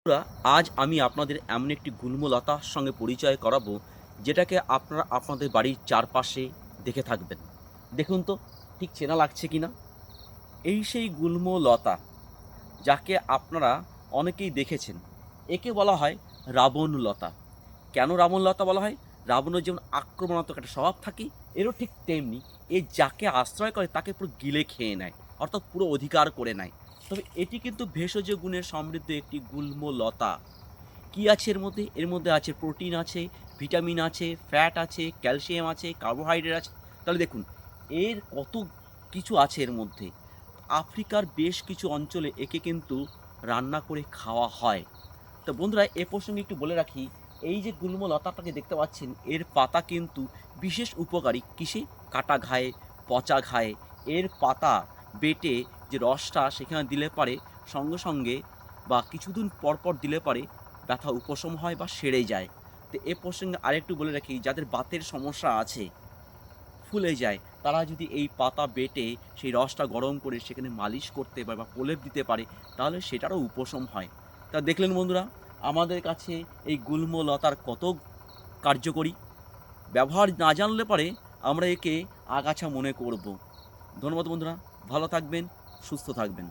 বন্ধুরা, আজ আমি আপনাদের এমন একটি গুল্মলতার সঙ্গে পরিচয় করাবো, যেটাকে আপনারা আপনাদের বাড়ির চারপাশে দেখে থাকবেন। দেখুন তো ঠিক চেনা লাগছে কিনা? এই সেই গুল্মলতা, যাকে আপনারা অনেকেই দেখেছেন। একে বলা হয় রাবণলতা। কেন রাবণলতা বলা হয়? রাবণের যেমন আক্রমণাত্মক একটা স্বভাব থাকে, এরও ঠিক তেমনি এ যাকে আশ্রয় করে তাকে পুরো গিলে খেয়ে নেয়, অর্থাৎ পুরো অধিকার করে নেয়। তবে এটি কিন্তু ভেষজ গুণে সমৃদ্ধ একটি গুল্মলতা। কি আছে এর মধ্যে? এর মধ্যে আছে প্রোটিন আছে, ভিটামিন আছে, ফ্যাট আছে, ক্যালসিয়াম আছে, কার্বোহাইড্রেট আছে। তাহলে দেখুন, এর কত কিছু আছে এর মধ্যে। আফ্রিকার বেশ কিছু অঞ্চলে একে কিন্তু রান্না করে খাওয়া হয়। তো বন্ধুরা, এ প্রসঙ্গে একটু বলে রাখি, এই যে গুল্ম লতাটাকে দেখতে পাচ্ছেন, এর পাতা কিন্তু বিশেষ উপকারী। কিসে? কাটা ঘায়ে, পচা ঘায়ে এর পাতা বেটে যে রসটা সেখানে দিলে পারে সঙ্গে সঙ্গে বা কিছুদিন পর পর দিলে পারে ব্যথা উপশম হয় বা সেরে যায়। তো এ প্রসঙ্গে আরেকটু বলে রাখি, যাদের বাতের সমস্যা আছে, ফুলে যায়, তারা যদি এই পাতা বেটে সেই রসটা গরম করে সেখানে মালিশ করতে পারে বা প্রলেপ দিতে পারে, তাহলে সেটারও উপশম হয়। তা দেখলেন বন্ধুরা, আমাদের কাছে এই গুল্মলতার কত কার্যকরী। ব্যবহার না জানলে পারে আমরা একে আগাছা মনে করব। ধন্যবাদ বন্ধুরা, ভালো থাকবেন, সুস্থ থাকবেন।